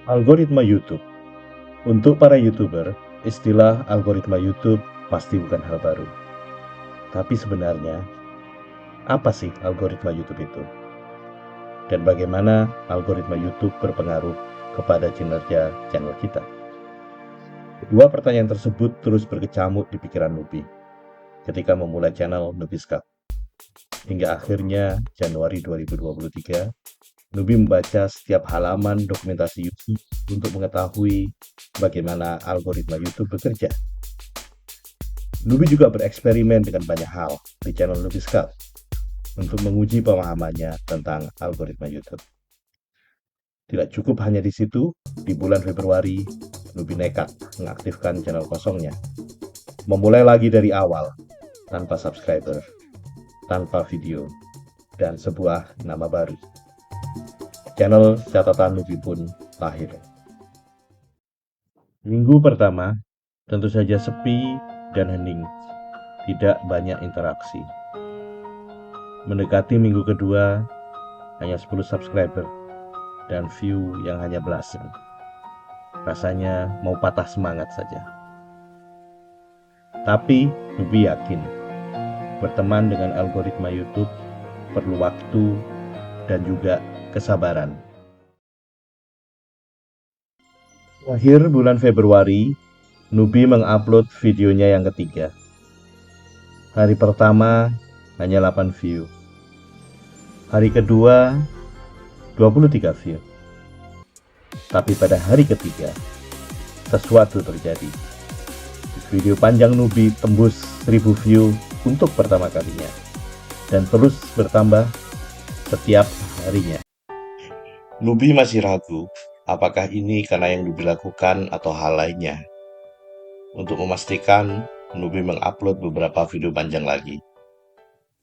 Algoritma YouTube. Untuk para YouTuber, istilah algoritma YouTube pasti bukan hal baru. Tapi sebenarnya, apa sih algoritma YouTube itu? Dan bagaimana algoritma YouTube berpengaruh kepada kinerja channel kita? Dua pertanyaan tersebut terus berkecamuk di pikiran Nubi ketika memulai channel Nubiscat. Hingga akhirnya Januari 2023, Nubi membaca setiap halaman dokumentasi YouTube untuk mengetahui bagaimana algoritma YouTube bekerja. Nubi juga bereksperimen dengan banyak hal di channel Nubiscat untuk menguji pemahamannya tentang algoritma YouTube. Tidak cukup hanya di situ, di bulan Februari, Nubi nekat mengaktifkan channel kosongnya. Memulai lagi dari awal, tanpa subscriber, tanpa video, dan sebuah nama baru. Channel Catatan Nubi pun lahir. Minggu pertama tentu saja sepi dan hening, tidak banyak interaksi. Mendekati minggu kedua, hanya 10 subscriber dan view yang hanya belasan. Rasanya mau patah semangat saja. Tapi Nubi yakin, berteman dengan algoritma YouTube perlu waktu dan juga kesabaran. Akhir bulan Februari, Nubi mengupload videonya yang ketiga. Hari pertama hanya 8 view. Hari kedua 23 view. Tapi pada hari ketiga, sesuatu terjadi. Video panjang Nubi tembus 1000 view untuk pertama kalinya dan terus bertambah setiap harinya. Nubi masih ragu apakah ini karena yang Nubi lakukan atau hal lainnya. Untuk memastikan, Nubi mengupload beberapa video panjang lagi.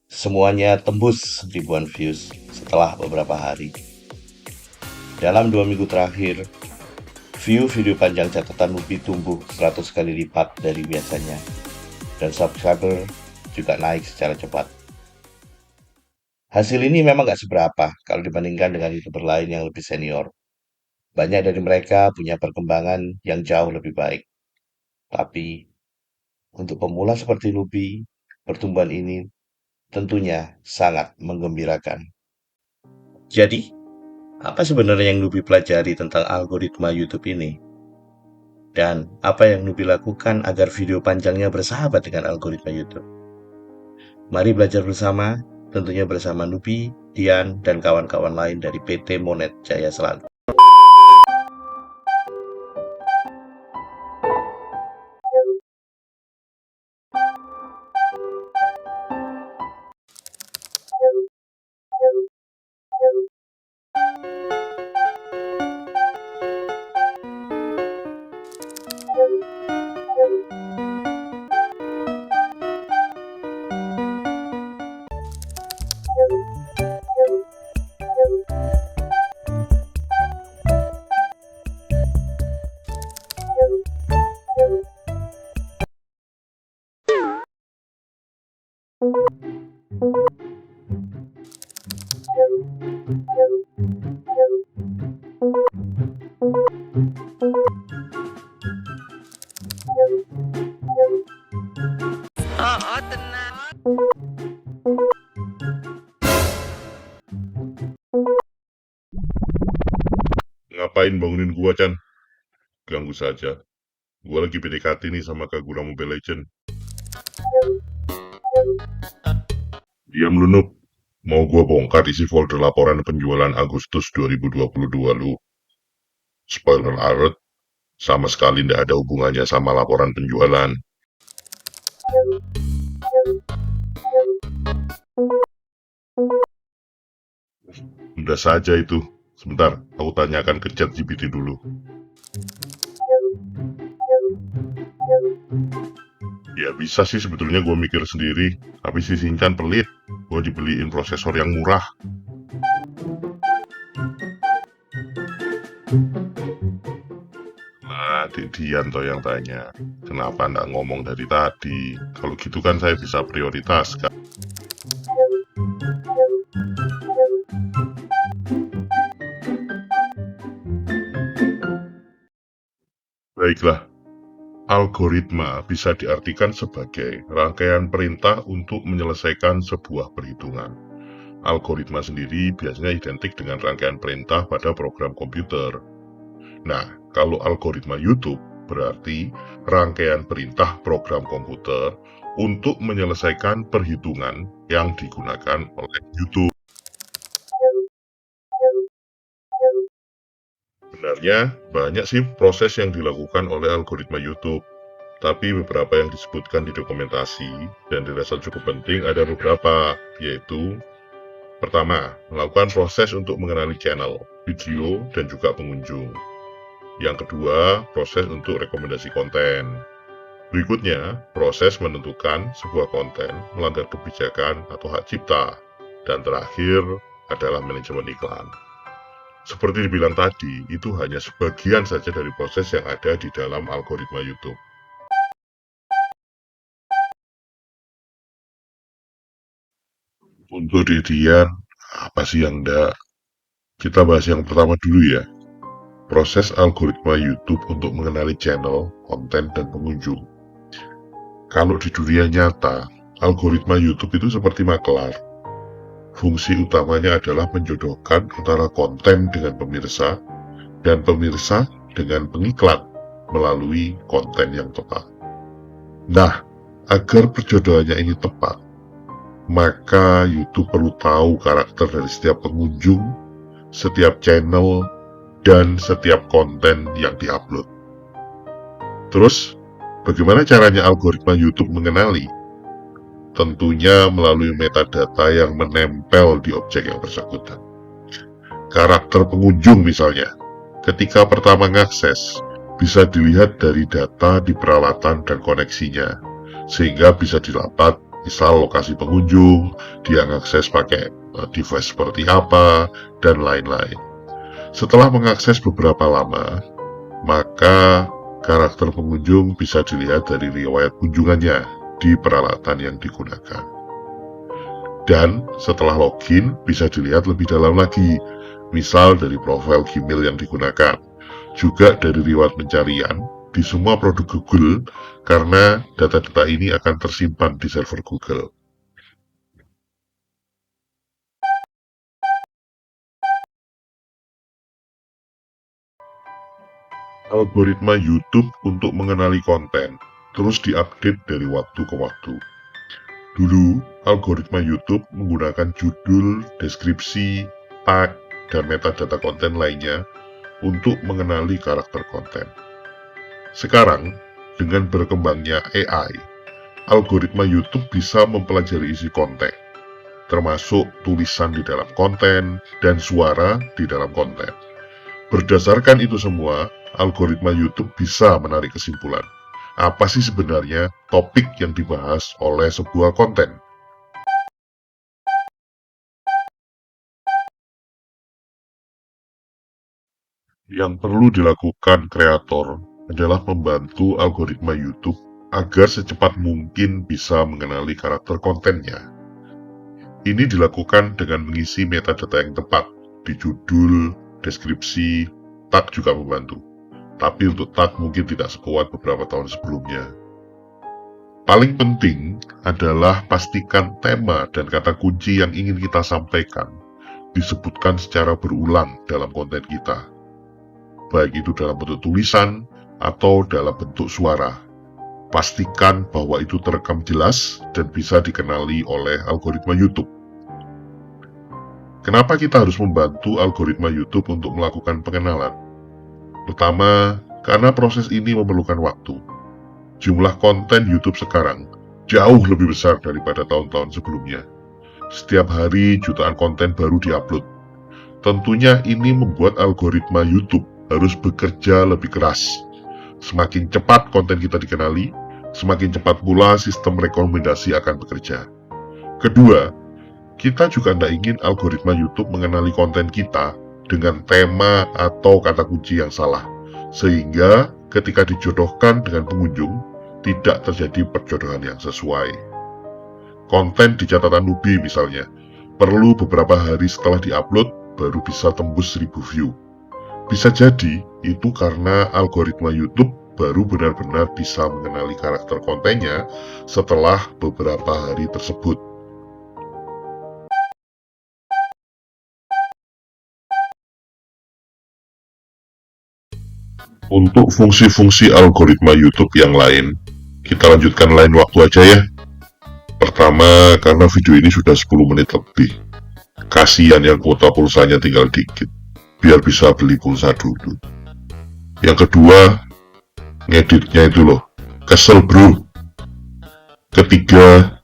Semuanya tembus ribuan views setelah beberapa hari. Dalam 2 minggu terakhir, view video panjang catatan Nubi tumbuh 100 kali lipat dari biasanya. Dan subscriber juga naik secara cepat. Hasil ini memang gak seberapa kalau dibandingkan dengan YouTuber lain yang lebih senior. Banyak dari mereka punya perkembangan yang jauh lebih baik. Tapi, untuk pemula seperti Nubi, pertumbuhan ini tentunya sangat menggembirakan. Jadi, apa sebenarnya yang Nubi pelajari tentang algoritma YouTube ini? Dan apa yang Nubi lakukan agar video panjangnya bersahabat dengan algoritma YouTube? Mari belajar bersama, tentunya bersama Nubi, Dian, dan kawan-kawan lain dari PT Monet Jaya Selalu. Oh, tenang. Ngapain bangunin gua, Chan? Ganggu saja. Gua lagi PDKT nih sama Kagura Mobile Legend. Diam lu, Noob. Mau gua bongkar isi folder laporan penjualan Agustus 2022 lu. Spoiler alert, sama sekali ndak ada hubungannya sama laporan penjualan. Udah saja itu. Sebentar, aku tanyakan ke ChatGPT dulu. Ya bisa sih sebetulnya gue mikir sendiri, tapi si Shinchan pelit. Gue dibeliin prosesor yang murah. Nah, Dian toh yang tanya, kenapa ndak ngomong dari tadi? Kalau gitu kan saya bisa prioritaskan. Baiklah, algoritma bisa diartikan sebagai rangkaian perintah untuk menyelesaikan sebuah perhitungan. Algoritma sendiri biasanya identik dengan rangkaian perintah pada program komputer. Nah, kalau algoritma YouTube berarti rangkaian perintah program komputer untuk menyelesaikan perhitungan yang digunakan oleh YouTube. Sebenarnya banyak sih proses yang dilakukan oleh algoritma YouTube, tapi beberapa yang disebutkan di dokumentasi dan dirasa cukup penting ada beberapa, yaitu pertama, melakukan proses untuk mengenali channel, video, dan juga pengunjung. Yang kedua, proses untuk rekomendasi konten. Berikutnya, proses menentukan sebuah konten melanggar kebijakan atau hak cipta. Dan terakhir adalah manajemen iklan. Seperti dibilang tadi, itu hanya sebagian saja dari proses yang ada di dalam algoritma YouTube. Untuk Didian, apa sih yang enggak? Kita bahas yang pertama dulu ya. Proses algoritma YouTube untuk mengenali channel, konten, dan pengunjung. Kalau di dunia nyata, algoritma YouTube itu seperti makelar. Fungsi utamanya adalah menjodohkan antara konten dengan pemirsa, dan pemirsa dengan pengiklan melalui konten yang tepat. Nah, agar perjodohannya ini tepat, maka YouTube perlu tahu karakter dari setiap pengunjung, setiap channel, dan setiap konten yang diupload. Terus, bagaimana caranya algoritma YouTube mengenali? Tentunya melalui metadata yang menempel di objek yang bersangkutan. Karakter pengunjung misalnya, ketika pertama mengakses, bisa dilihat dari data di peralatan dan koneksinya, sehingga bisa didapat misal lokasi pengunjung, dia mengakses pakai device seperti apa, dan lain-lain. Setelah mengakses beberapa lama, maka karakter pengunjung bisa dilihat dari riwayat kunjungannya di peralatan yang digunakan. Dan setelah login bisa dilihat lebih dalam lagi, misal dari profil Gmail yang digunakan, juga dari riwayat pencarian di semua produk Google, karena data-data ini akan tersimpan di server Google. Algoritma YouTube untuk mengenali konten terus diupdate dari waktu ke waktu. Dulu, algoritma YouTube menggunakan judul, deskripsi, tag, dan metadata konten lainnya untuk mengenali karakter konten. Sekarang, dengan berkembangnya AI, algoritma YouTube bisa mempelajari isi konten, termasuk tulisan di dalam konten dan suara di dalam konten. Berdasarkan itu semua, algoritma YouTube bisa menarik kesimpulan. Apa sih sebenarnya topik yang dibahas oleh sebuah konten? Yang perlu dilakukan kreator adalah membantu algoritma YouTube agar secepat mungkin bisa mengenali karakter kontennya. Ini dilakukan dengan mengisi metadata yang tepat di judul, deskripsi, tag juga membantu. Tapi untuk tag mungkin tidak sekuat beberapa tahun sebelumnya. Paling penting adalah pastikan tema dan kata kunci yang ingin kita sampaikan disebutkan secara berulang dalam konten kita, baik itu dalam bentuk tulisan atau dalam bentuk suara. Pastikan bahwa itu terekam jelas dan bisa dikenali oleh algoritma YouTube. Kenapa kita harus membantu algoritma YouTube untuk melakukan pengenalan? Pertama, karena proses ini memerlukan waktu. Jumlah konten YouTube sekarang jauh lebih besar daripada tahun-tahun sebelumnya. Setiap hari jutaan konten baru diupload. Tentunya ini membuat algoritma YouTube harus bekerja lebih keras. Semakin cepat konten kita dikenali, semakin cepat pula sistem rekomendasi akan bekerja. Kedua, kita juga tidak ingin algoritma YouTube mengenali konten kita dengan tema atau kata kunci yang salah, sehingga ketika dijodohkan dengan pengunjung, tidak terjadi perjodohan yang sesuai. Konten di catatan Nubi misalnya, perlu beberapa hari setelah diupload baru bisa tembus 1000 view. Bisa jadi itu karena algoritma YouTube baru benar-benar bisa mengenali karakter kontennya setelah beberapa hari tersebut. Untuk fungsi-fungsi algoritma YouTube yang lain, kita lanjutkan lain waktu aja ya. Pertama, karena video ini sudah 10 menit lebih. Kasian yang kuota pulsanya tinggal dikit, biar bisa beli pulsa dulu. Yang kedua, ngeditnya itu loh, kesel bro. Ketiga,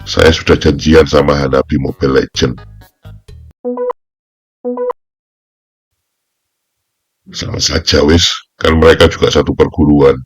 saya sudah janjian sama Hanabi Mobile Legend. Sama saja wis, kan mereka juga satu perguruan.